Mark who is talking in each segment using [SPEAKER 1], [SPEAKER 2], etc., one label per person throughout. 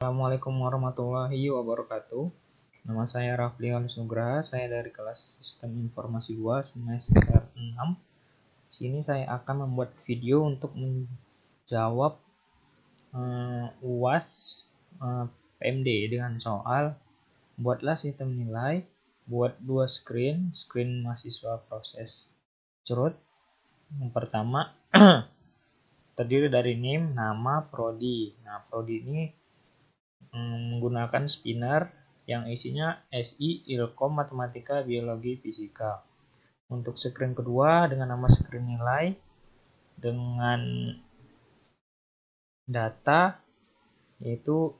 [SPEAKER 1] Assalamualaikum warahmatullahi wabarakatuh. Nama saya Rafli Nugraha, saya dari kelas Sistem Informasi 2 semester 6. Di sini saya akan membuat video untuk menjawab UAS PMD dengan soal buatlah sistem nilai, buat dua screen mahasiswa proses curut. Yang pertama terdiri dari NIM, nama, prodi. Nah, prodi ini menggunakan spinner yang isinya SI, Ilkom, Matematika, Biologi, Fisika. Untuk screen kedua dengan nama screen nilai dengan data yaitu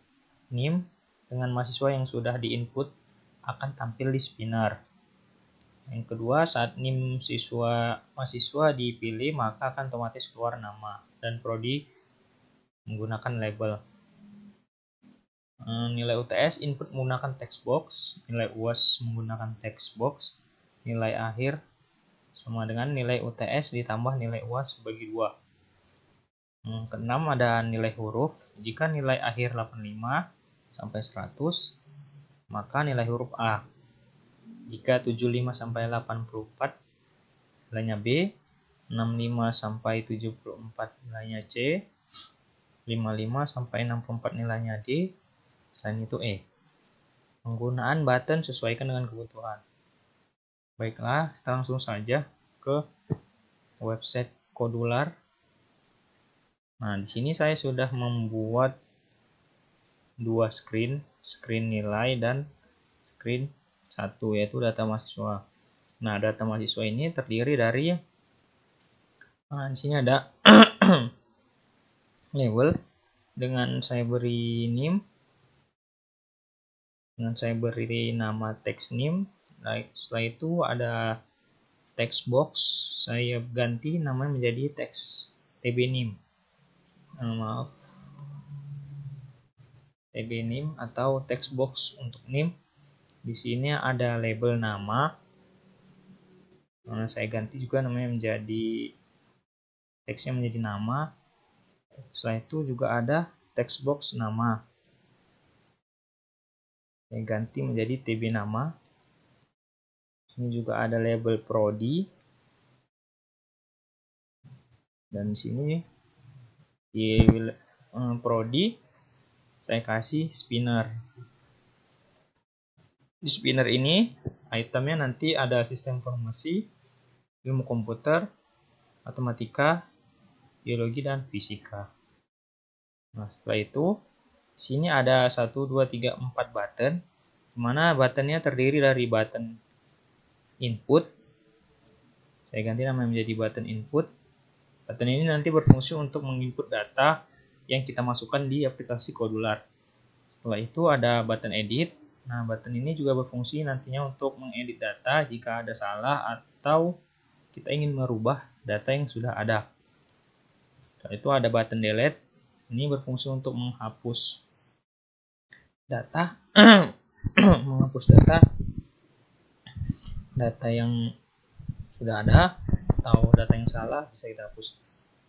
[SPEAKER 1] NIM dengan mahasiswa yang sudah diinput akan tampil di spinner. Yang kedua, saat NIM mahasiswa dipilih maka akan otomatis keluar nama dan prodi menggunakan label. Nilai UTS input menggunakan text box, nilai UAS menggunakan text box, nilai akhir sama dengan nilai UTS ditambah nilai UAS bagi 2. Keenam ada nilai huruf. Jika nilai akhir 85 sampai 100 maka nilai huruf A. Jika 75 sampai 84 nilainya B, 65 sampai 74 nilainya C, 55 sampai 64 nilainya D, selain itu E. Penggunaan button sesuaikan dengan kebutuhan. Baiklah, kita langsung saja ke website Kodular. Nah, di sini saya sudah membuat dua screen nilai dan screen 1 yaitu data mahasiswa. Nah, data mahasiswa ini terdiri dari di sini ada label dengan saya beri NIM, dengan saya beri nama text NIM. Nah, setelah itu ada text box, saya ganti namanya menjadi text TB NIM. TB NIM atau text box untuk NIM. Di sini ada label nama. Saya ganti juga namanya menjadi teksnya menjadi nama. Setelah itu juga ada text box nama. Saya ganti menjadi TB nama. Ini juga ada label prodi. Dan di sini di prodi saya kasih spinner. Di spinner ini itemnya nanti ada sistem informasi, ilmu komputer, matematika, biologi, dan fisika. Nah, setelah itu sini ada 1, 2, 3, 4 button, dimana buttonnya terdiri dari button input. Saya ganti nama menjadi button input. Button ini nanti berfungsi untuk menginput data yang kita masukkan di aplikasi Kodular. Setelah itu ada button edit. Nah, button ini juga berfungsi nantinya untuk mengedit data jika ada salah atau kita ingin merubah data yang sudah ada. Setelah itu ada button delete. Ini berfungsi untuk menghapus data menghapus data yang sudah ada atau data yang salah bisa kita hapus.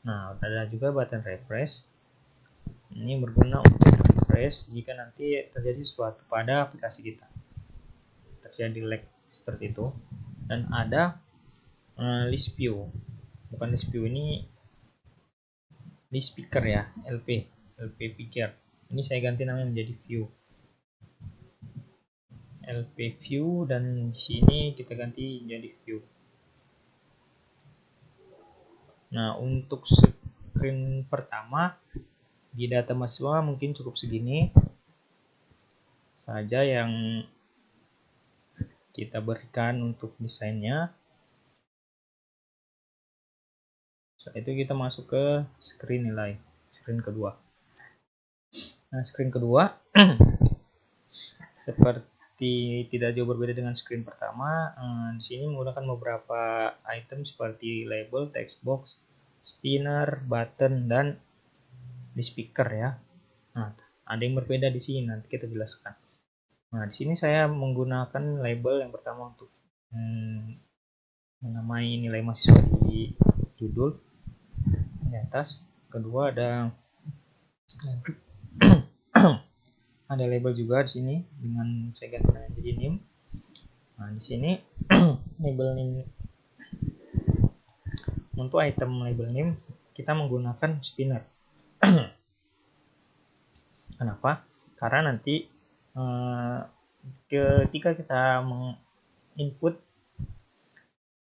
[SPEAKER 1] Nah, ada juga button refresh. Ini berguna untuk refresh jika nanti terjadi sesuatu pada aplikasi kita, terjadi lag seperti itu. Dan ada list view, bukan list view, ini list picker ya, LP picker. Ini saya ganti namanya menjadi view, LP view, dan di sini kita ganti menjadi view. Nah, untuk screen pertama di data mahasiswa mungkin cukup segini saja yang kita berikan untuk desainnya. Setelah itu kita masuk ke screen nilai, screen kedua. Nah, screen kedua seperti tidak jauh berbeda dengan screen pertama. Di sini menggunakan beberapa item seperti label, text box, spinner, button, dan di speaker ya. Nah, ada yang berbeda di sini, nanti kita jelaskan. Nah, di sini saya menggunakan label yang pertama untuk menamai nilai mahasiswa di judul di atas. Kedua ada ada label juga di sini dengan saya ganti namanya jadi name. Nah, di sini label name, untuk item label name kita menggunakan spinner. Kenapa? Karena nanti ketika kita menginput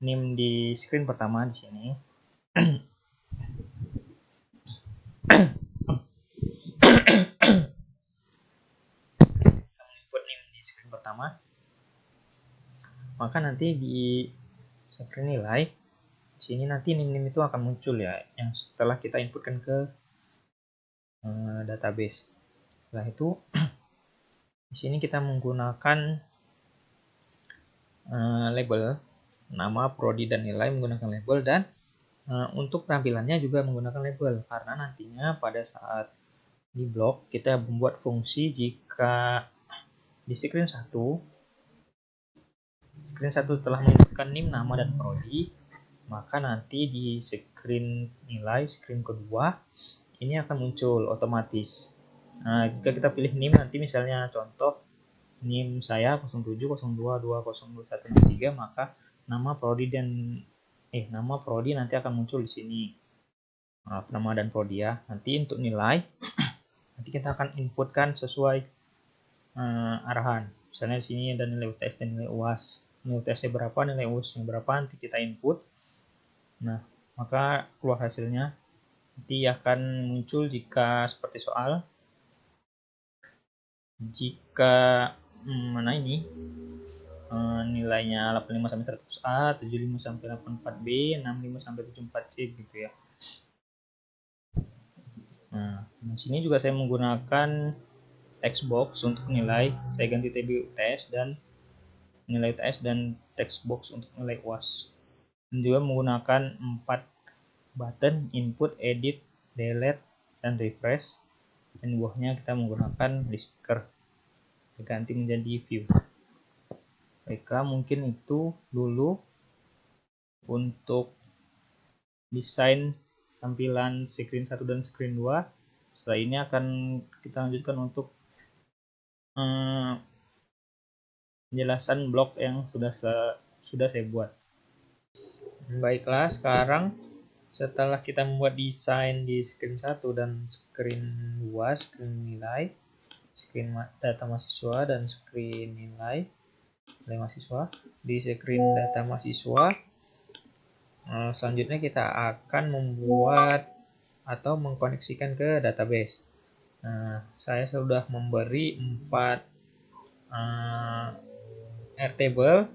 [SPEAKER 1] name di screen pertama di sini, input name di screen pertama, maka nanti di screen nilai di sini nanti name itu akan muncul ya, yang setelah kita inputkan ke database. Setelah itu di sini kita menggunakan label nama, prodi, dan nilai menggunakan label, dan untuk tampilannya juga menggunakan label, karena nantinya pada saat di blok kita membuat fungsi jika di screen 1 setelah menunjukkan name, nama, dan prodi, maka nanti di screen nilai, screen kedua ini akan muncul otomatis. Nah, jika kita pilih name nanti misalnya contoh name saya 0702202163, maka nama prodi nanti akan muncul di sini. Nama dan prodi ya. Nanti untuk nilai nanti kita akan inputkan sesuai arahan. Misalnya di sini ada nilai UTS dan nilai UAS. Nilai UTS-nya berapa, nilai UAS-nya berapa, nanti kita input. Nah, maka keluar hasilnya. Nanti akan muncul jika seperti soal. Jika mana ini nilainya 85 sampai 100A, 75 sampai 84B, 65 sampai 74C gitu ya. Nah, di sini juga saya menggunakan text box untuk nilai. Saya ganti TB UTS dan nilai UTS dan text box untuk nilai UAS. Dan juga menggunakan 4 button input, edit, delete, dan refresh. Dan di bawahnya kita menggunakan speaker diganti menjadi view. Baiklah, mungkin itu dulu untuk desain tampilan screen 1 dan screen 2. Setelah ini akan kita lanjutkan untuk penjelasan blok yang sudah saya buat. Baiklah, sekarang setelah kita membuat desain di screen 1 dan screen 2, screen nilai, screen data mahasiswa, dan screen nilai mahasiswa, di screen data mahasiswa selanjutnya kita akan membuat atau mengkoneksikan ke database. Nah, saya sudah memberi 4 Airtable,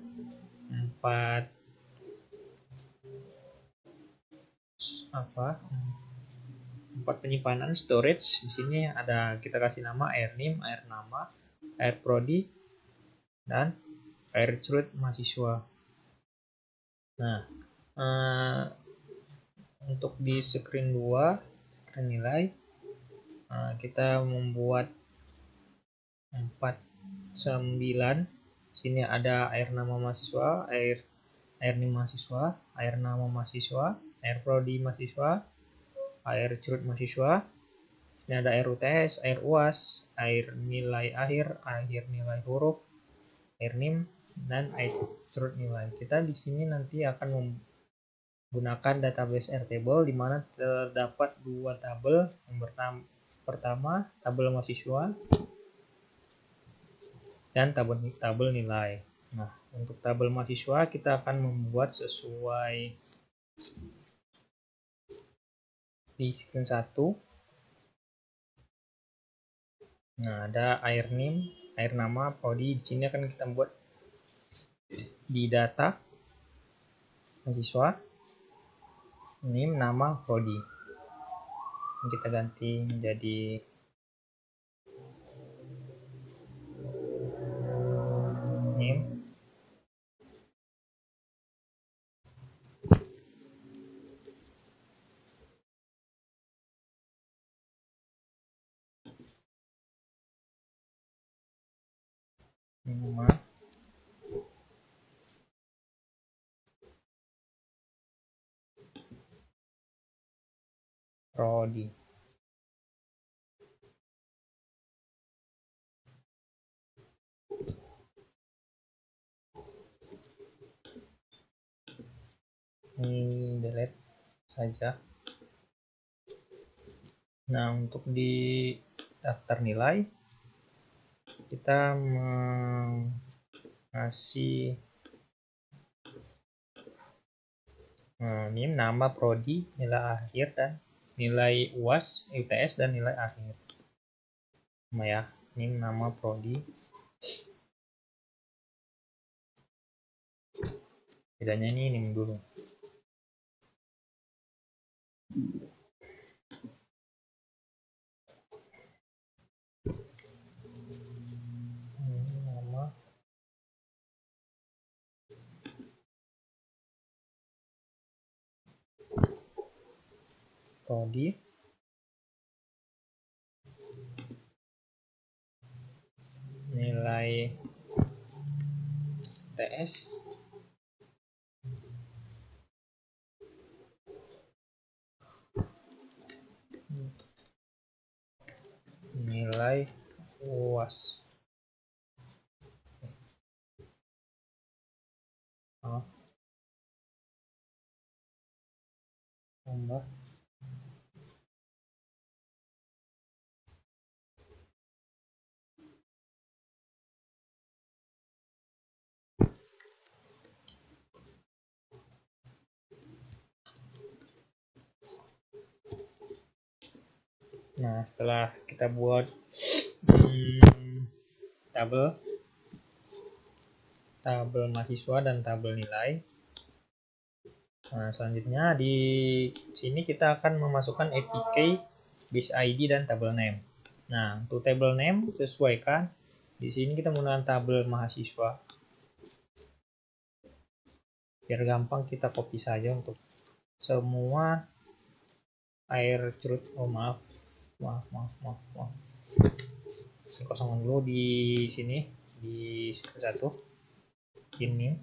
[SPEAKER 1] 4 penyimpanan storage. Di sini ada, kita kasih nama airName, airNama, airProdi, dan airChroot mahasiswa. Nah, untuk di screen 2, screen nilai, kita membuat 49. Sini ada airNama mahasiswa, airName mahasiswa, airNama mahasiswa, airProdi mahasiswa, airChroot mahasiswa. Ini ada air UTS, air UAS, air nilai akhir, air nilai huruf, air NIM, dan air CHROOT nilai. Kita di sini nanti akan menggunakan database Airtable di mana terdapat 2 tabel. Yang pertama tabel mahasiswa dan tabel nilai. Nah, untuk tabel mahasiswa kita akan membuat sesuai di screen 1. Nah, ada air name, air nama, prodi. Di sini akan kita buat di data mahasiswa, name, nama, prodi. Kita ganti menjadi name, nama, prodi. Ini delete saja. Nah, untuk di daftar nilai kita ngasih ini nama prodi, nilai akhir, dan nilai UAS, UTS, dan nilai akhir. Nah ya, ini nama prodi. Bedanya ini dulu. Nama prodi, nilai TS, nilai UAS. Tambah Nah, setelah kita buat tabel mahasiswa dan tabel nilai, nah selanjutnya di sini kita akan memasukkan APK, base ID, dan tabel name. Nah, untuk tabel name sesuaikan di sini kita menggunakan tabel mahasiswa. Biar gampang kita copy saja untuk semua air curut. Oh maaf. Kosongkan dulu di sini di satu ini.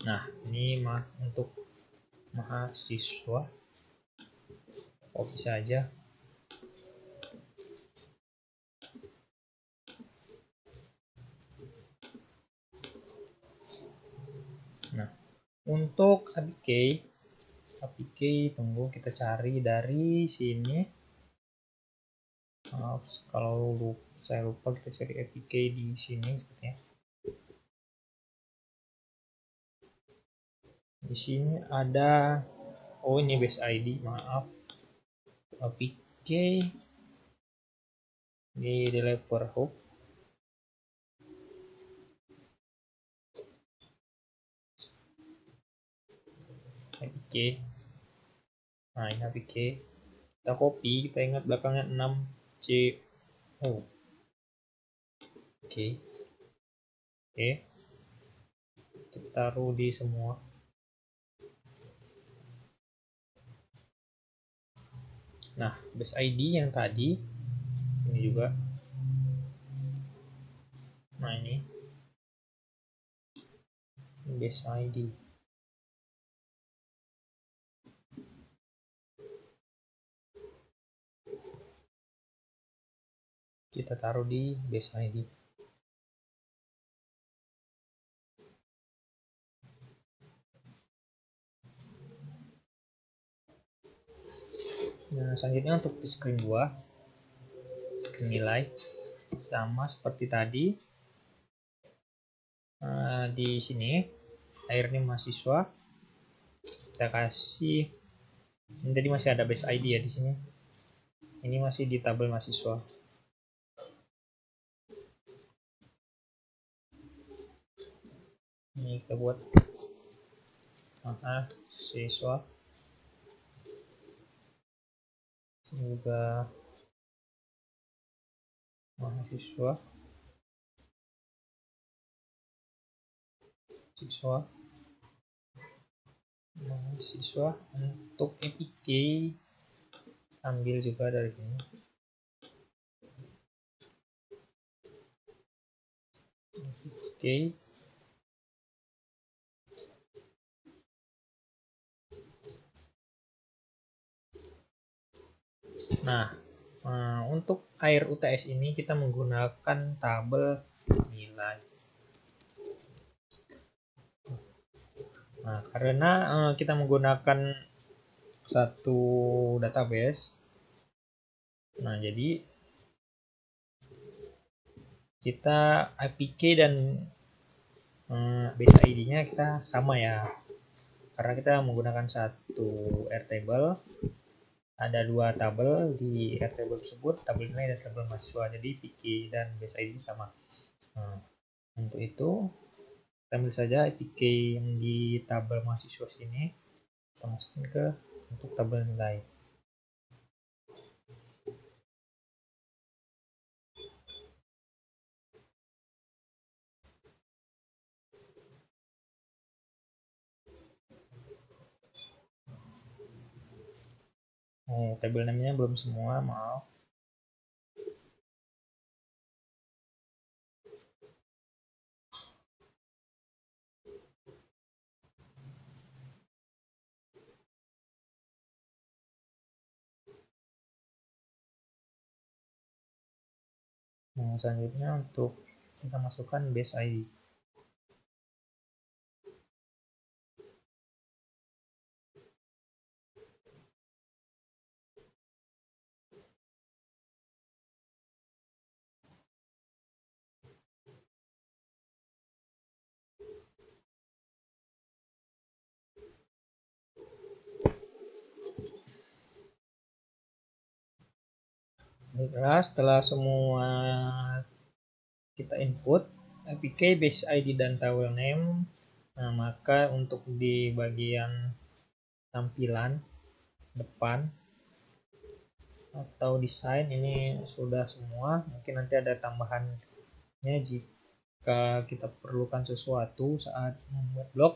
[SPEAKER 1] Nah, ini untuk mahasiswa copy saja. Nah, untuk APK tunggu kita cari dari sini. Maaf kalau saya lupa, kita cari APK di sini sepertinya. Di sini ada, oh ini base ID, maaf. APK di developer hub. APK. Nah, ini APK. Kita copy, kita ingat belakangnya 6C. Oh. Oke. Kita taruh di semua. Nah, base ID yang tadi ini juga. Nah, ini base ID. Kita taruh di base ID. Nah, selanjutnya untuk screen 2, screen nilai sama seperti tadi. Di sini akhirnya mahasiswa kita kasih, ini tadi masih ada base ID ya di sini. Ini masih di tabel mahasiswa. Ini kita buat mahasiswa, juga mahasiswa, mahasiswa. Untuk APK ambil juga dari sini. Oke. Nah, untuk air UTS ini kita menggunakan tabel nilai. Nah, karena kita menggunakan satu database, nah jadi kita APK dan base ID-nya kita sama ya, karena kita menggunakan satu Airtable, ada dua tabel di Airtable tersebut, tabel nilai dan tabel mahasiswa, jadi APK dan base ID sama. Nah, untuk itu kita ambil saja APK yang di tabel mahasiswa sini, kita masukin ke untuk tabel nilai. Tabel namanya belum semua, maaf. Nah, selanjutnya untuk kita masukkan base ID. Baiklah, setelah semua kita input APK, base ID, dan table name, nah maka untuk di bagian tampilan depan atau desain ini sudah semua. Mungkin nanti ada tambahannya jika kita perlukan sesuatu saat membuat blog.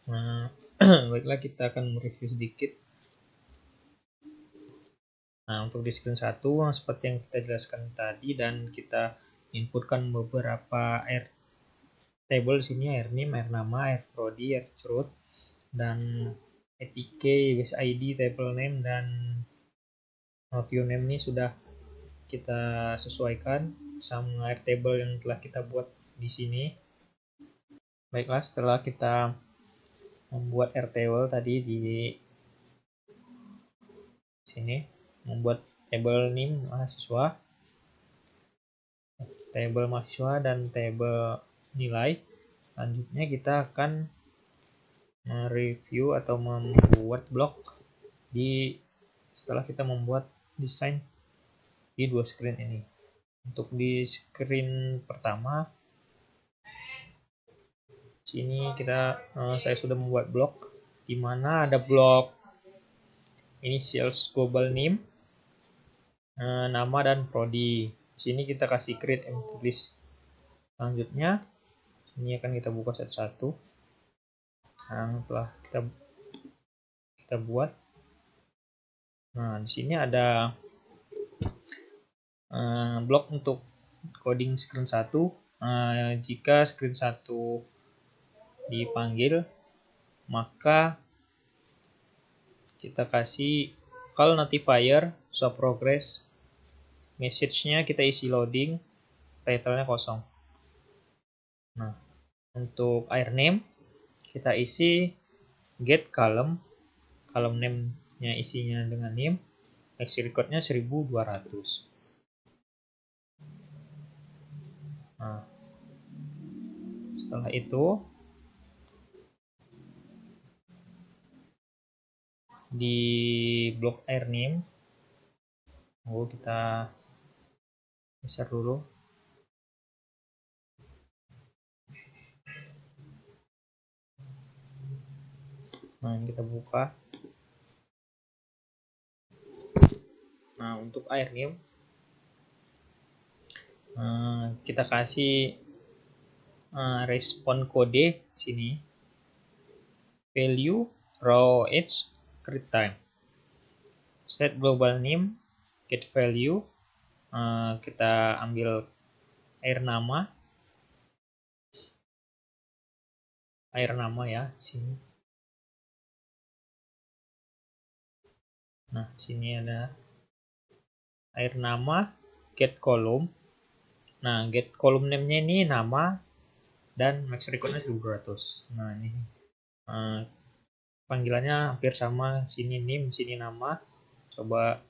[SPEAKER 1] Nah, baiklah, kita akan mereview sedikit. Nah, untuk di screen 1 seperti yang kita jelaskan tadi, dan kita inputkan beberapa table di sini, air name, air nama, air prodi, air truth, dan APK, base ID, table name, dan view name ini sudah kita sesuaikan sama air table yang telah kita buat di sini. Baiklah, setelah kita membuat air table tadi di sini, membuat table name mahasiswa, table mahasiswa, dan table nilai, selanjutnya kita akan mereview atau membuat blog setelah kita membuat desain di dua screen ini. Untuk di screen pertama sini saya sudah membuat blog di mana ada blog initials global name, nama, dan prodi. Di sini kita kasih create empty list. Selanjutnya ini akan kita buka satu-satu. Nah, setelah kita buat, nah di sini ada blok untuk coding screen 1. Jika screen 1 dipanggil, maka kita kasih call notifier show progress, message-nya kita isi loading, title-nya kosong. Nah, untuk air name kita isi get column name-nya isinya dengan name, exit record-nya 1200. Nah, setelah itu di blok air name kita geser dulu. Nah, ini kita buka. Nah, untuk air name kita kasih respon kode sini, value, raw age, create time, set global name, get value, kita ambil air nama ya sini. Nah, sini ada air nama, get column. Nah, get column name-nya ini nama, dan max recordnya 1200. Nah ini panggilannya hampir sama, sini nim, sini nama. Coba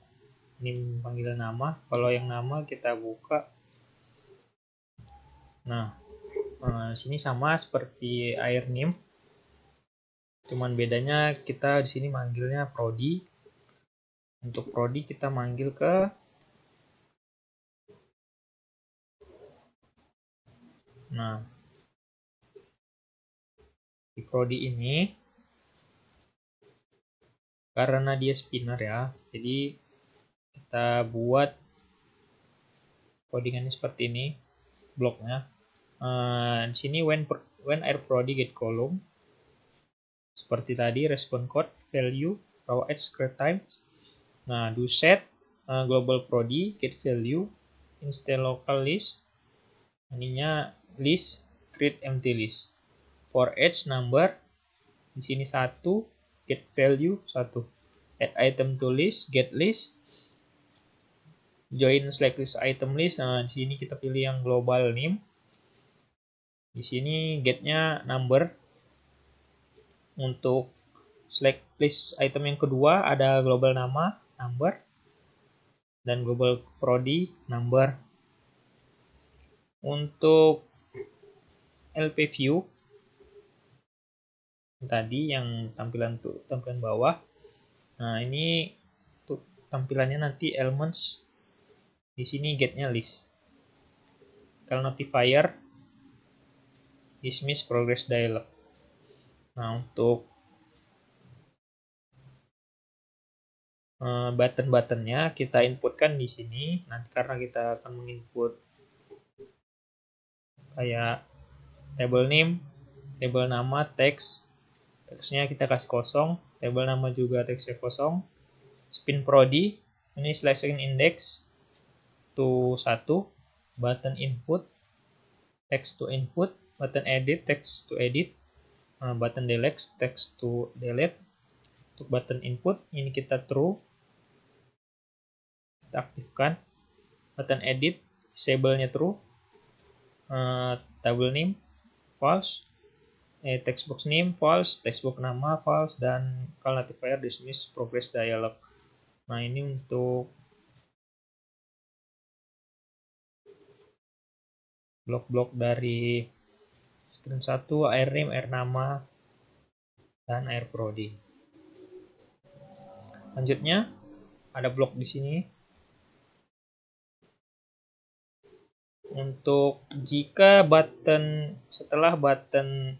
[SPEAKER 1] nim panggilan nama, kalau yang nama kita buka. Nah sini sama seperti air nim, cuman bedanya kita di sini manggilnya prodi. Untuk prodi kita manggil ke di prodi ini karena dia spinner ya, jadi kita buat codingannya seperti ini bloknya. Di sini when air prodi get column, seperti tadi response code value raw edge script time. Nah do set global prodi get value instead local list, ininya list create empty list for edge number. Di sini 1 get value 1, add item to list, get list, join select list item list. Nah di sini kita pilih yang global name. Di sini getnya number. Untuk select list item yang kedua ada global nama number dan global prodi number. Untuk LP view tadi yang tampilan bawah, nah ini untuk tampilannya nanti elements. Di sini getnya list. Kalau notifier dismiss progress dialog. Nah untuk button-buttonnya kita inputkan di sini. Nanti karena kita akan menginput kayak table name, table nama, teks. Teksnya kita kasih kosong, table nama juga teksnya kosong. Spin prodi, ini selection index to 1, button input, text to input, button edit, text to edit, button delete, text to delete. Untuk button input, ini kita true, kita aktifkan. Button edit, disable-nya true, table name, false, textbox name false, textbox nama false, dan call notifier dismiss progress dialog. Nah ini untuk blok-blok dari screen 1, air name, air nama, dan air prodi. Lanjutnya ada blok di sini. Untuk jika button setelah button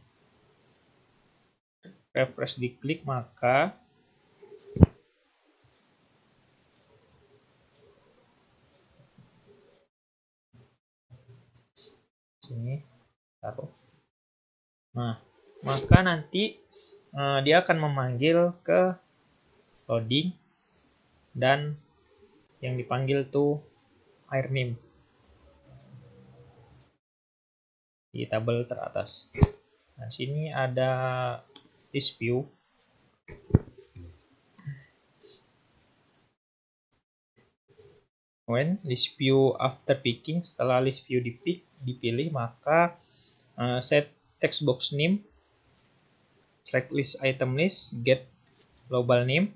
[SPEAKER 1] refresh diklik, maka sini taruh. Nah, maka nanti dia akan memanggil ke loading dan yang dipanggil tuh air name di tabel teratas. Nah, sini ada list view. When list view after picking, setelah list view dipilih, maka set text box name, select list item list, get global name,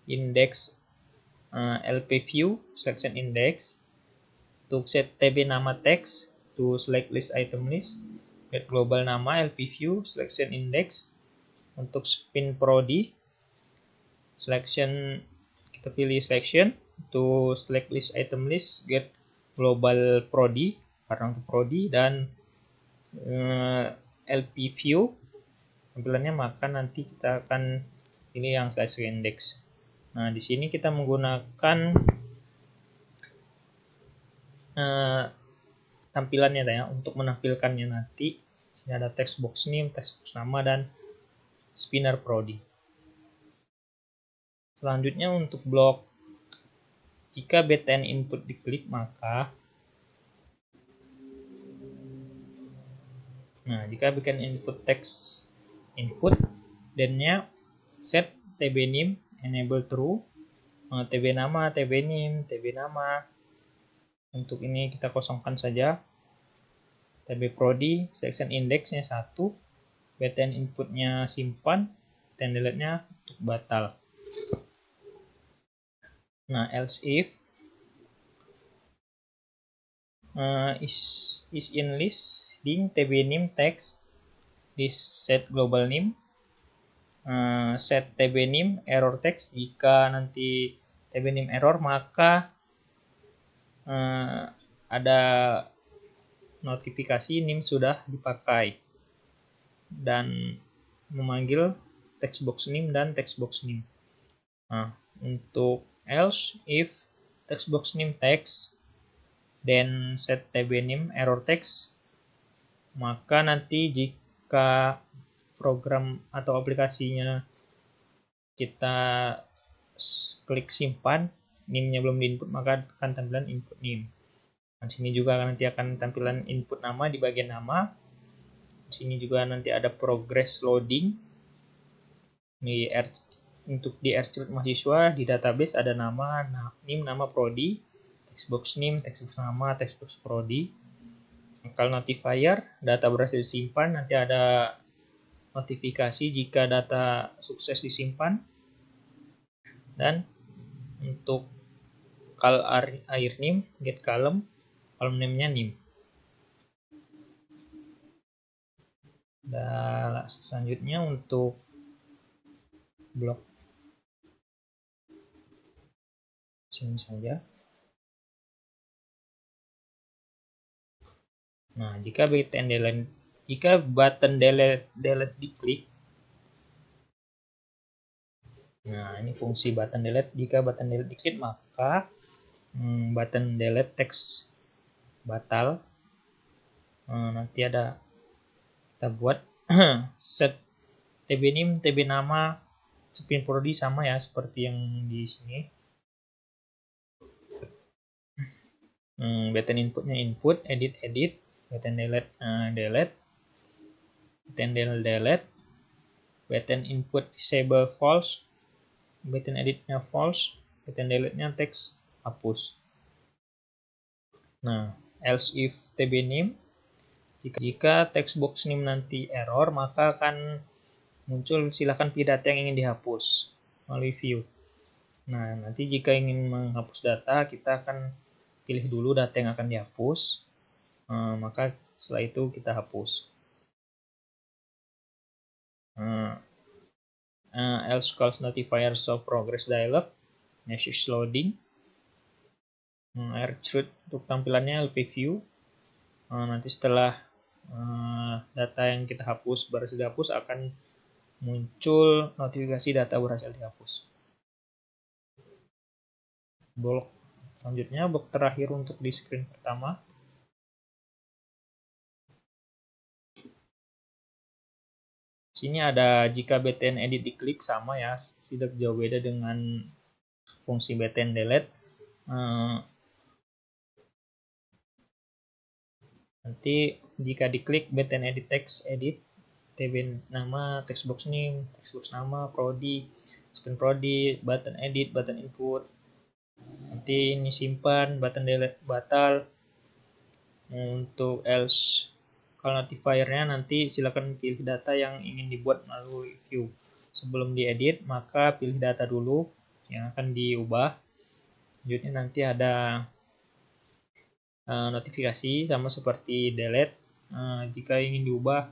[SPEAKER 1] index LP view, section index. Untuk set TB nama text, to select list item list, get global nama, LP view, selection index. Untuk spin prodi, selection kita pilih selection, to select list item list, get global prodi karena untuk prodi, dan LP view tampilannya, maka nanti kita akan pilih yang selection index. Nah di sini kita menggunakan tampilannya ya untuk menampilkannya nanti. Ini ada text box name, text box nama, dan spinner prodi. Selanjutnya untuk blok jika btn input diklik, maka jika btn input text input, then-nya set tb name enable true, tb nama, tb name, tb nama. Untuk ini kita kosongkan saja. TB prodi, section indexnya 1, btn inputnya simpan, btn delete-nya untuk batal. Nah, else if is in list ding tb name text this set global name set tb name error text. Jika nanti tb name error, maka ada notifikasi name sudah dipakai dan memanggil textbox name dan textbox name. Nah, untuk else if textbox name text then set tb name error text, maka nanti jika program atau aplikasinya kita klik simpan, name-nya belum diinput, maka akan tampilan input name. Di sini juga nanti akan tampilan input nama di bagian nama. Di sini juga nanti ada progress loading. Untuk di archive mahasiswa di database ada nama, name, nama prodi, textbox name, textbox nama, textbox prodi. Kalau notifier, data berhasil disimpan, nanti ada notifikasi jika data sukses disimpan. Dan untuk call air name, get column name-nya name. Dan selanjutnya untuk blok sini saja. Nah, jika button delete diklik, nah ini fungsi button delete. Jika button delete diklik, maka button delete text batal. Nanti ada kita buat set tb name, tb nama, spin prodi sama ya seperti yang di sini. Button inputnya input, edit, button delete delete, button delete, button input disable false, button editnya false, button delete-nya text hapus. Nah, else if tb name, jika textbox name nanti error, maka akan muncul silakan pilih data yang ingin dihapus melalui view. Nah, nanti jika ingin menghapus data, kita akan pilih dulu data yang akan dihapus, maka setelah itu kita hapus. Else calls notifier show progress dialog, message loading, archive untuk tampilannya LP view. Nanti setelah data yang kita hapus berhasil dihapus, akan muncul notifikasi data berhasil dihapus. Blok selanjutnya, blok terakhir untuk di screen pertama. Sini ada jika btn edit diklik sama ya, tidak jauh beda dengan fungsi btn delete. Nanti jika diklik btn edit text edit, tb nama, textbox name, textbox nama, prodi, spin prodi, button edit, button input. Nanti ini simpan, button delete batal. Untuk else call notifiernya, nanti silakan pilih data yang ingin dibuat melalui view. Sebelum diedit, maka pilih data dulu yang akan diubah. Selanjutnya nanti ada notifikasi sama seperti delete. Jika ingin diubah,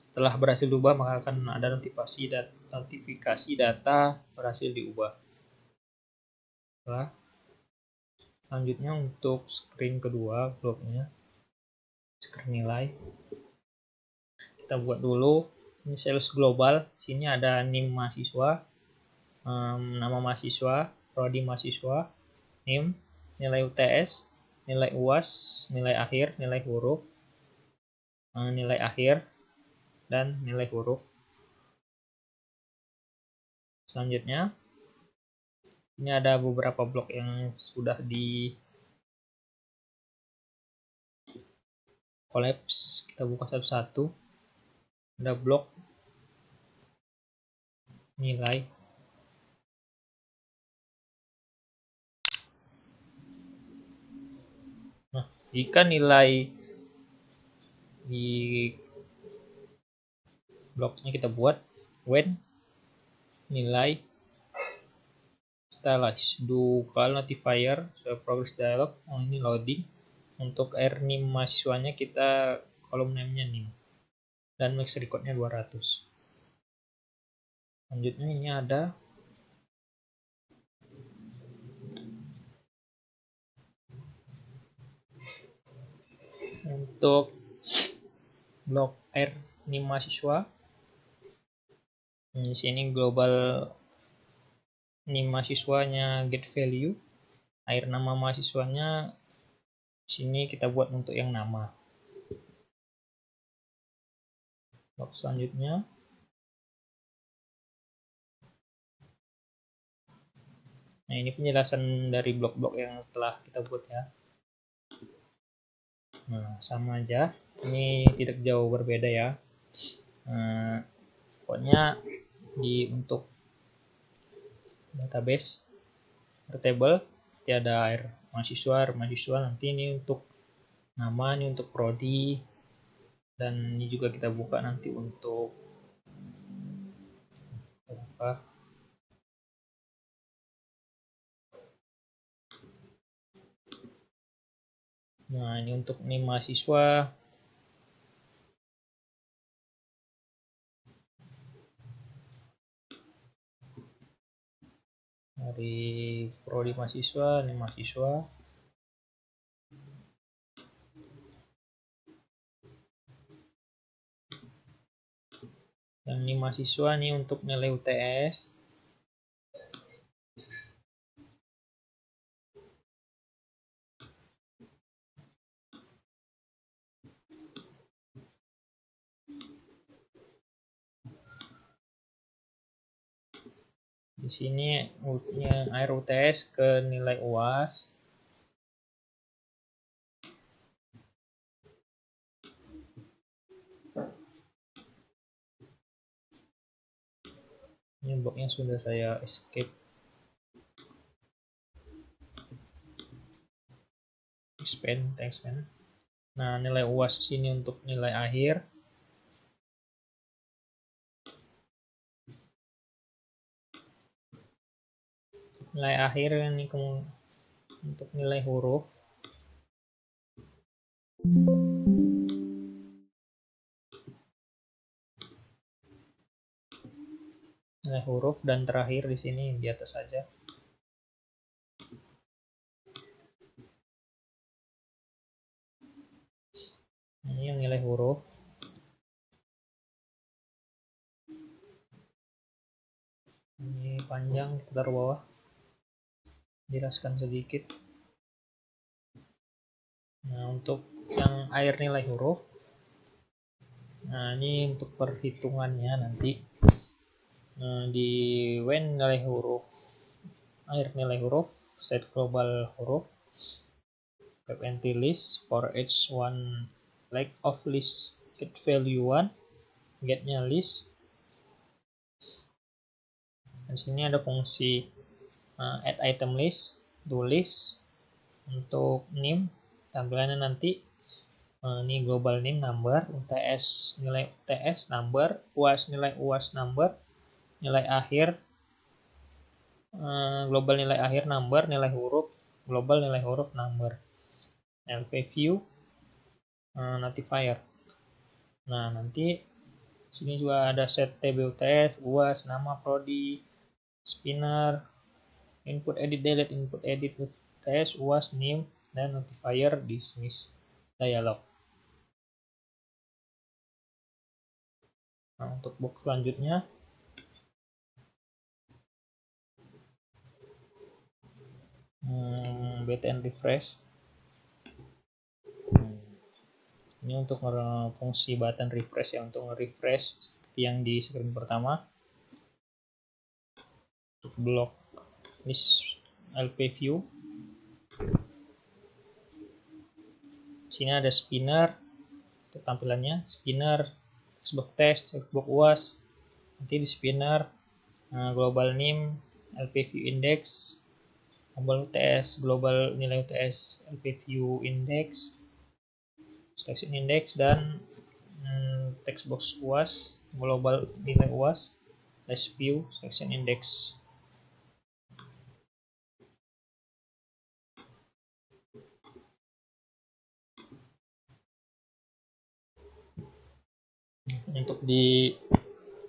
[SPEAKER 1] setelah berhasil diubah, maka akan ada notifikasi data berhasil diubah. Selanjutnya untuk screen kedua, bloknya screen nilai. Kita buat dulu ini sales global. Sini ada name mahasiswa, nama mahasiswa, prodi mahasiswa, name, nilai UTS, nilai UAS, nilai akhir, nilai huruf, nilai akhir, dan nilai huruf. Selanjutnya, ini ada beberapa blok yang sudah di collapse. Kita buka satu-satu. Ada blok nilai. Nah, jika nilai Di bloknya kita buat when nilai stylize do call notifier progress dialog. Ini loading. Untuk nim mahasiswanya kita kolom name-nya nim dan max recordnya 200. Selanjutnya ini ada untuk blok nim mahasiswa. Di sini global nim mahasiswanya get value, nama mahasiswanya sini kita buat untuk yang nama. Blok selanjutnya nah ini penjelasan dari blok-blok yang telah kita buat ya. Nah sama aja, ini tidak jauh berbeda ya. Pokoknya untuk database table tiada mahasiswa nanti ini untuk nama, ini untuk prodi, dan ini juga kita buka nanti untuk apa. Nah ini untuk nim mahasiswa. Dari prodi mahasiswa, nim mahasiswa. Dan ini mahasiswa nih untuk nilai UTS. Di sini air UTS ke nilai UAS. Ini bloknya sudah saya escape. Expand. Nah, nilai UAS sini untuk nilai akhir. Nilai akhir ini untuk nilai huruf. Nilai huruf dan terakhir di sini di atas saja. Ini yang nilai huruf. Ini panjang, kita taruh bawah. Jelaskan sedikit. Nah, untuk yang air nilai huruf. Nah, ini untuk perhitungannya nanti. Nah, di when nilai huruf, air nilai huruf, set global huruf, web empty list for each one leg of list get value 1, getnya list. Dan sini ada fungsi add item list, do list. Untuk nim tampilannya nanti ini global nim number, UTS nilai UTS number, UAS nilai UAS number, nilai akhir global nilai akhir number, nilai huruf global nilai huruf number, LP view notifier. Nah nanti sini juga ada set TB UTS, UAS, nama prodi, spinner, input edit delete, input edit UTS, UAS, nim, dan notifier dismiss dialog. Nah untuk box selanjutnya btn refresh. Ini untuk fungsi button refresh ya, untuk refresh seperti yang di screen pertama. Untuk blok list LP view. Sini ada spinner untuk tampilannya, spinner, textbox test, textbox UAS. Nanti di spinner global nim, LP view index, global UTS, global nilai UTS, LP view index, selection index, dan text box UAS, global nilai UAS, list view, section index. Untuk di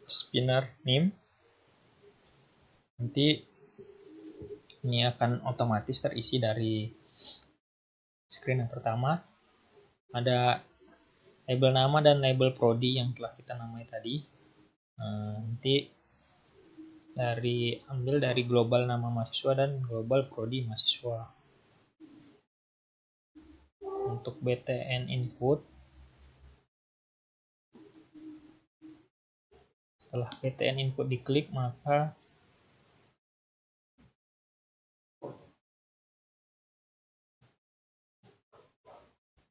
[SPEAKER 1] spinner name nanti ini akan otomatis terisi dari screen yang pertama. Ada label nama dan label prodi yang telah kita namai tadi. Nanti ambil dari global nama mahasiswa dan global prodi mahasiswa. Untuk BTN input, setelah BTN input diklik, maka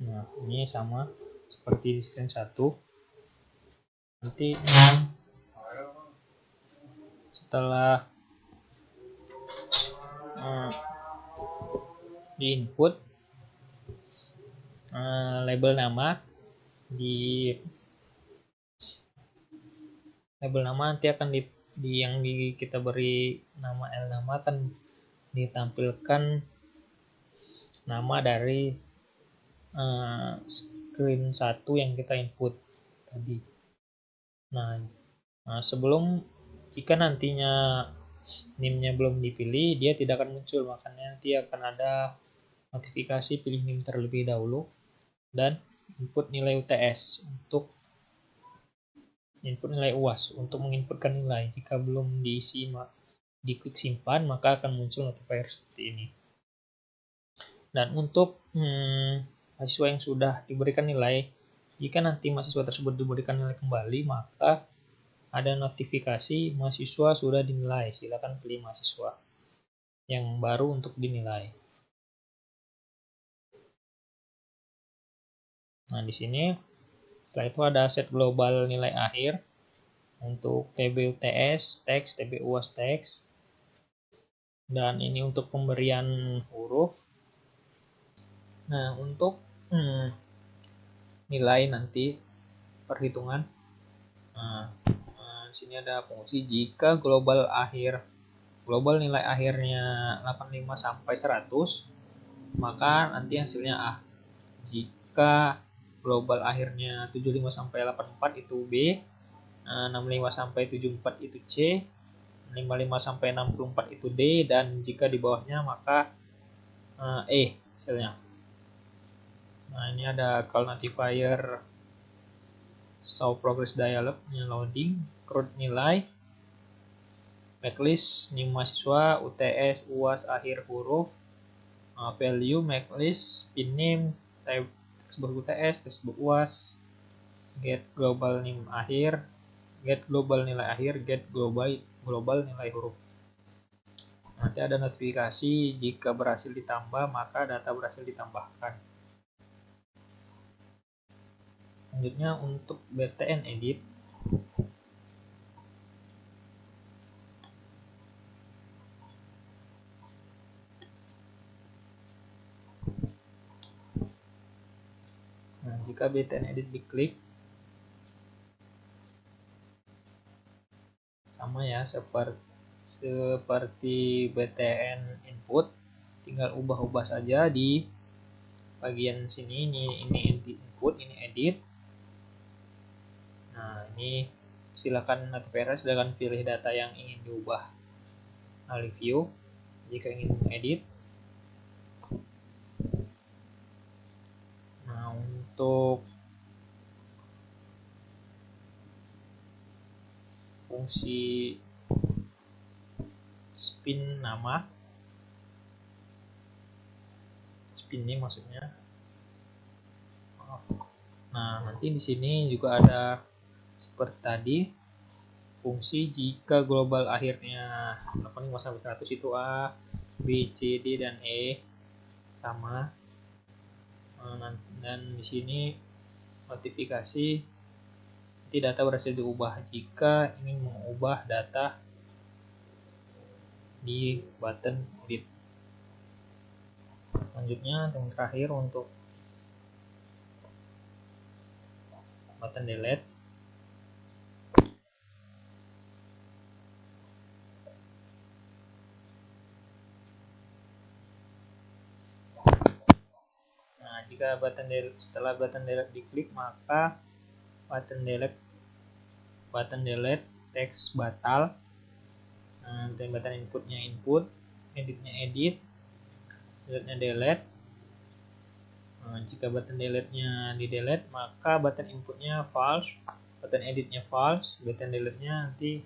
[SPEAKER 1] nah ini sama seperti di screen 1. Nanti setelah di input label nama, di label nama nanti akan kita beri nama L nama akan ditampilkan nama dari screen 1 yang kita input tadi. Nah, sebelum jika nantinya NIM-nya belum dipilih, dia tidak akan muncul, makanya nanti akan ada notifikasi pilih NIM terlebih dahulu dan input nilai UTS untuk input nilai UAS untuk menginputkan nilai. Jika belum diisi, diklik simpan, maka akan muncul notifier seperti ini. Dan untuk mahasiswa yang sudah diberikan nilai, jika nanti mahasiswa tersebut diberikan nilai kembali, maka ada notifikasi mahasiswa sudah dinilai. Silakan pilih mahasiswa yang baru untuk dinilai. Nah, di sini setelah itu ada set global nilai akhir untuk TB UTS teks, TB UAS teks. Dan ini untuk pemberian huruf. Nah, untuk nilai nanti perhitungan. Di sini ada fungsi jika global nilai akhirnya 85 sampai 100, maka nanti hasilnya A. Jika global akhirnya 75 sampai 84 itu B, 65 sampai 74 itu C, 55 sampai 64 itu D, dan jika di bawahnya maka E hasilnya. Nah, ini ada call notifier show progress dialog loading, CRUD nilai, backlist, NIM mahasiswa, UTS, UAS akhir huruf, value, backlist, pin name, textbook UTS, textbook UAS, get global NIM akhir, get global nilai akhir, get global nilai huruf. Nanti ada notifikasi jika berhasil ditambah, maka data berhasil ditambahkan. Selanjutnya untuk BTN edit, nah, jika BTN edit diklik, sama ya seperti BTN input, tinggal ubah-ubah saja di bagian sini. Ini input, ini edit. Nah, ini silakan notifier, silakan pilih data yang ingin diubah. Review jika ingin mengedit. Nah, untuk fungsi spin nama, spin ini maksudnya. Nah, nanti di sini juga ada seperti tadi, fungsi jika global akhirnya 85 sampai 100 itu A, B, C, D, dan E sama. Dan di sini notifikasi nanti data berhasil diubah jika ingin mengubah data di button edit. Selanjutnya yang terakhir untuk button delete. jika setelah button delete diklik, maka button delete teks batal. Button inputnya input, editnya edit, delete-nya delete. Jika button delete-nya di delete, maka button inputnya false, button editnya false, button delete-nya nanti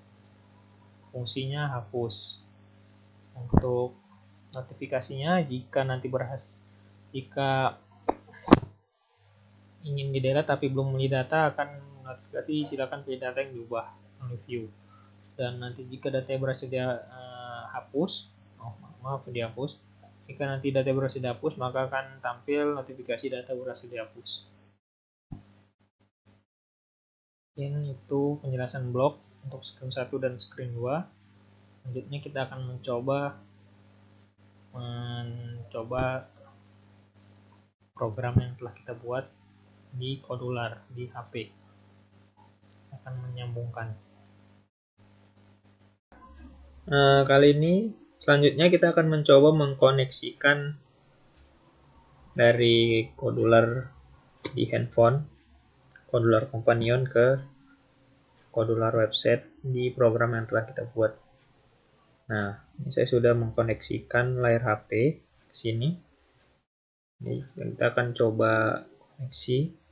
[SPEAKER 1] fungsinya hapus. Untuk notifikasinya, jika ingin di delete tapi belum memilih data, akan notifikasi silakan pilih data yang diubah, review. Dan nanti jika data berhasil dihapus, jika nanti data berhasil dihapus, maka akan tampil notifikasi data berhasil dihapus. Ini itu penjelasan blog untuk screen 1 dan screen 2. Selanjutnya kita akan mencoba program yang telah kita buat di Kodular di HP. Akan menyambungkan. Kali ini selanjutnya kita akan mencoba mengkoneksikan dari Kodular di handphone, Kodular Companion ke Kodular website di program yang telah kita buat. Nah, ini saya sudah mengkoneksikan layar HP ke sini. Ini kita akan coba koneksi.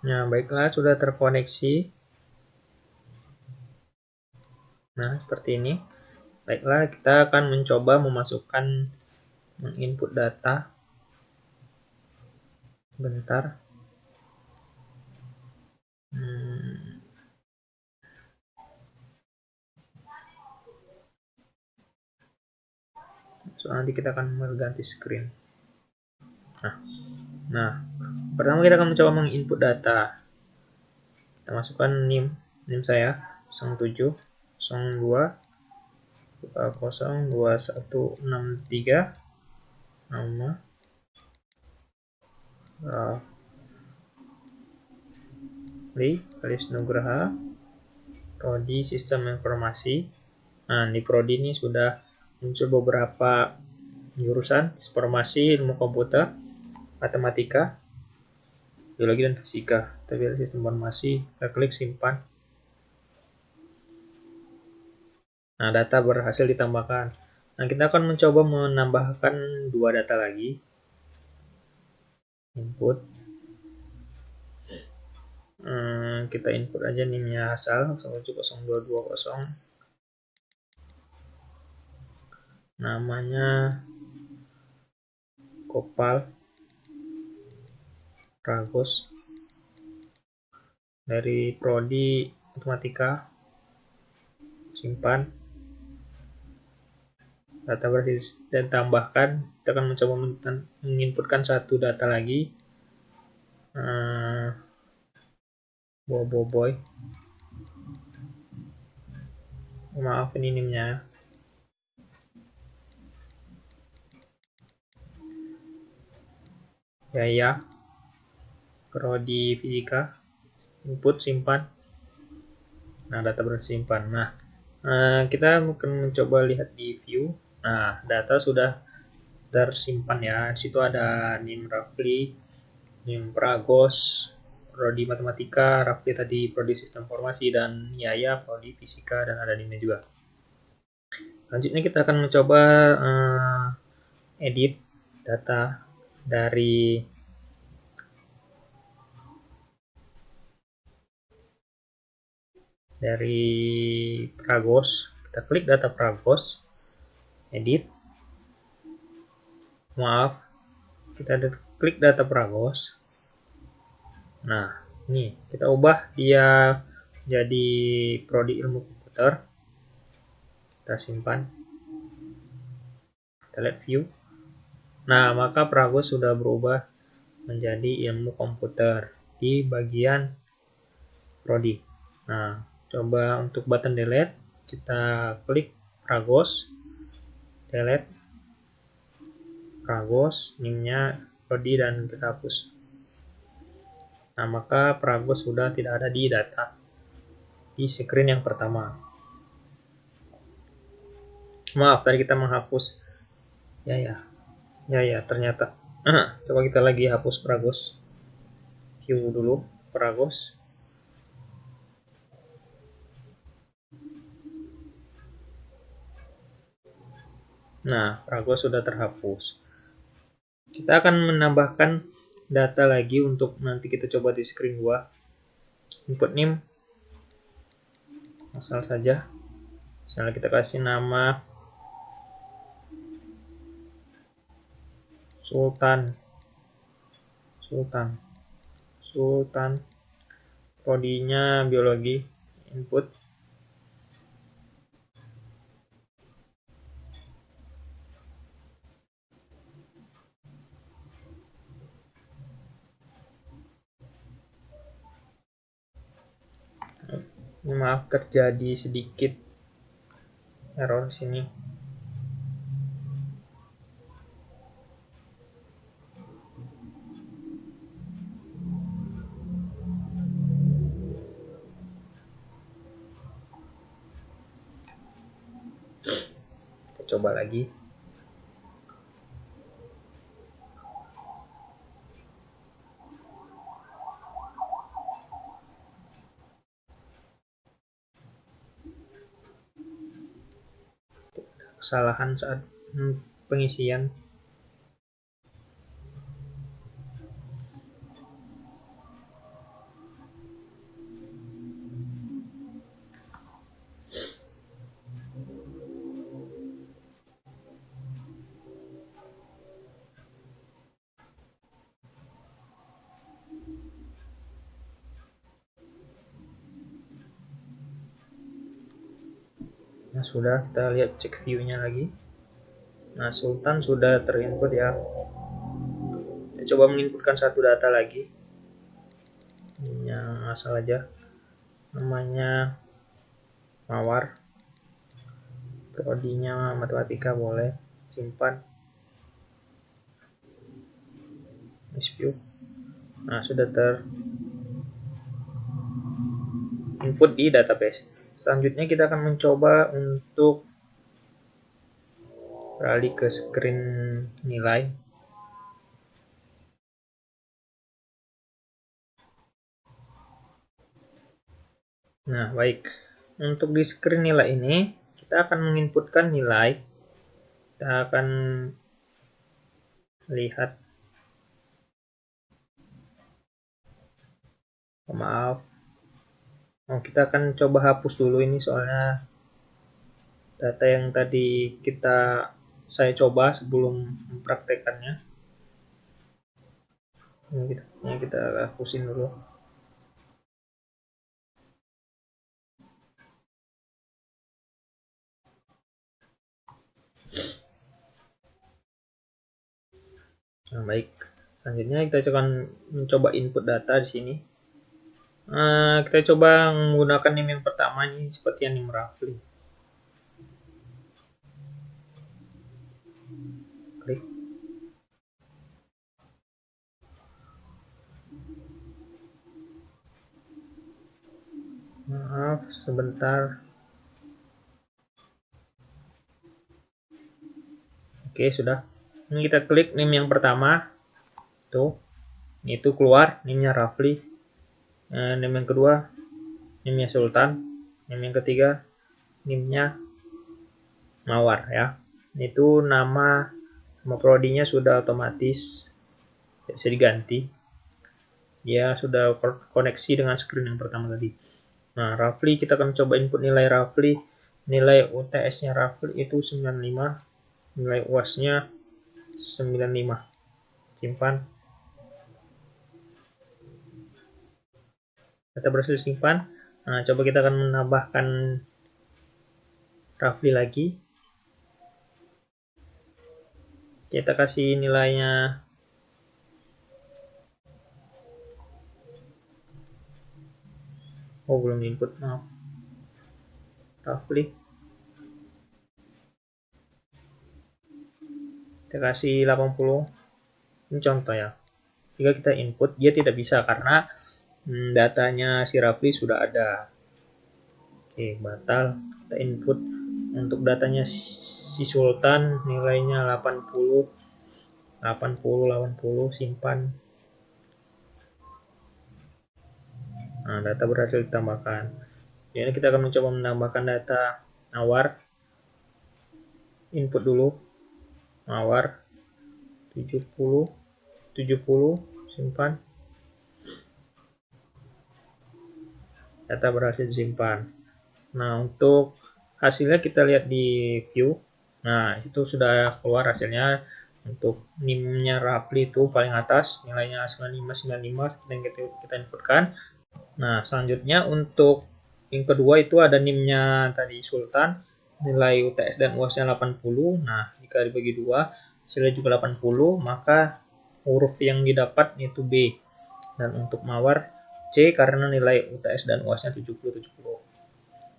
[SPEAKER 1] Nah, baiklah, sudah terkoneksi. Nah, seperti ini. Baiklah, kita akan mencoba menginput data. Bentar. So, nanti kita akan mengganti screen. Nah, pertama kita akan mencoba menginput data. Kita masukkan NIM saya 07 02 2163, nama Kalis Nugraha, Prodi Sistem Informasi. Nah, di Prodi ini sudah muncul beberapa jurusan: informasi, ilmu komputer, matematika, biologi, dan fisika. Kita pilih sistem informasi, kita klik simpan. Nah, data berhasil ditambahkan. Nah, kita akan mencoba menambahkan 2 data lagi. Input. Kita input aja NIM-nya asal 010220. Namanya Gopal Pragos dari Prodi Matematika. Simpan. Data berhasil dan tambahkan. Kita akan mencoba menginputkan 1 data lagi. Boy. Maaf, ini NIM-nya. Ya. Prodi Fisika. Input, simpan. Nah, data berhasil simpan. Nah, kita akan mencoba lihat di view. Nah, data sudah tersimpan ya. Di situ ada NIM Rafli, NIM Pragos, Prodi Matematika, Rafli tadi Prodi Sistem Informasi, dan Yaya Prodi Fisika, dan ada NIM-nya juga. Selanjutnya kita akan mencoba edit data dari Pragos. Kita klik data Pragos, edit. Maaf, kita klik data Pragos. Nah, ini kita ubah dia jadi Prodi Ilmu Komputer. Kita simpan. Kita lihat view. Nah, maka Pragos sudah berubah menjadi ilmu komputer di bagian prodi. Nah, coba untuk button delete, kita klik Pragos, delete Pragos, NIM-nya prodi dan kita hapus. Nah, maka Pragos sudah tidak ada di data di screen yang pertama. Maaf, tadi kita menghapus. Ya, ternyata. Coba kita lagi hapus Pragos. View dulu Pragos. Nah, Pragos sudah terhapus. Kita akan menambahkan data lagi untuk nanti kita coba di screen 2. Input NIM asal saja. Misalnya kita kasih nama Sultan, prodinya biologi, input. Maaf, terjadi sedikit error sini. Kita coba lagi. Kesalahan saat pengisian. Nah, sudah, kita lihat cek view-nya lagi. Nah, Sultan sudah terinput ya. Kita coba menginputkan satu data lagi. Yang asal aja. Namanya Mawar. Prodinya matematika boleh. Simpan. View. Nah, sudah input di database. Selanjutnya kita akan mencoba untuk beralih ke screen nilai. Nah, baik. Untuk di screen nilai ini, kita akan menginputkan nilai. Kita akan lihat. Maaf. Kita akan coba hapus dulu ini soalnya data yang tadi saya coba sebelum mempraktekannya. Ini kita hapusin dulu. Nah, baik. Selanjutnya kita akan mencoba input data di sini. Kita coba menggunakan NIM yang pertama ini seperti yang NIM Rafli. Klik. Maaf, sebentar. Oke, sudah. Ini kita klik NIM yang pertama. Tuh. Itu keluar NIM-nya Rafli. NIM yang kedua, NIM-nya Sultan. NIM yang ketiga, NIM-nya Mawar ya. Itu nama prodinya sudah otomatis bisa diganti. Dia sudah koneksi dengan screen yang pertama tadi. Nah, Rafli kita akan coba input nilai Rafli. Nilai UTS-nya Rafli itu 95. Nilai UAS-nya 95. Simpan. Data berhasil simpan. Nah, coba kita akan menambahkan Rafli lagi. Kita kasih nilainya Oh, belum input, maaf. Roughly. Kita kasih 80. Ini contoh ya. Jika kita input, dia tidak bisa karena datanya si Rafli sudah ada. Oke, batal. Kita input untuk datanya si Sultan, nilainya 80, 80, simpan. Nah, data berhasil ditambahkan. Jadi kita akan mencoba menambahkan data Mawar. Input dulu. Mawar 70, 70, simpan. Data berhasil disimpan. Nah, untuk hasilnya kita lihat di view. Nah, itu sudah keluar hasilnya. Untuk NIM-nya Rafli itu paling atas, nilainya 9595, seperti yang kita inputkan. Nah, selanjutnya untuk yang kedua itu ada NIM-nya tadi Sultan, nilai UTS dan UAS-nya 80. Nah, jika dibagi dua, hasilnya juga 80, maka huruf yang didapat itu B. Dan untuk Mawar C karena nilai UTS dan UAS-nya 70-70.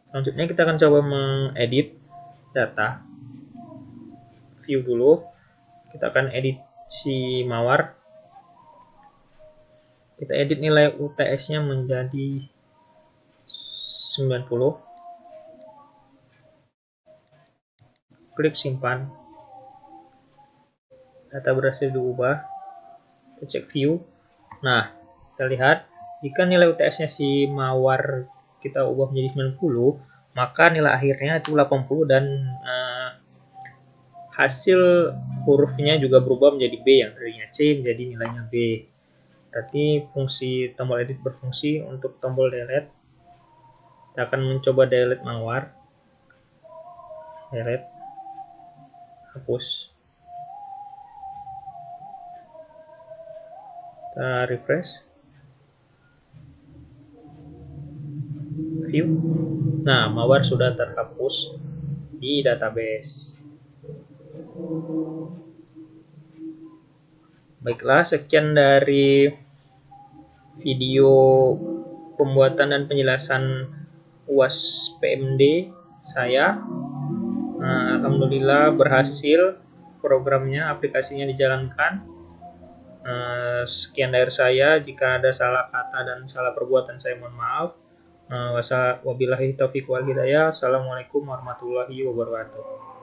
[SPEAKER 1] Selanjutnya kita akan coba mengedit data. View dulu. Kita akan edit si Mawar. Kita edit nilai UTS-nya menjadi 90. Klik simpan. Data berhasil diubah. Kita cek view. Nah, kita lihat jika nilai UTS-nya si Mawar kita ubah menjadi 90, maka nilai akhirnya itu 80 dan hasil hurufnya juga berubah menjadi B, yang tadinya C menjadi nilainya B. Berarti fungsi tombol edit berfungsi. Untuk tombol delete, kita akan mencoba delete Mawar. Delete, hapus. Kita refresh. View. Nah, Mawar sudah terhapus di database. Baiklah, sekian dari video pembuatan dan penjelasan UAS PMD saya. Alhamdulillah berhasil programnya, aplikasinya dijalankan. Sekian dari saya. Jika ada salah kata dan salah perbuatan, saya mohon maaf. Wabillahi taufiq wal hidayah. Assalamualaikum warahmatullahi wabarakatuh.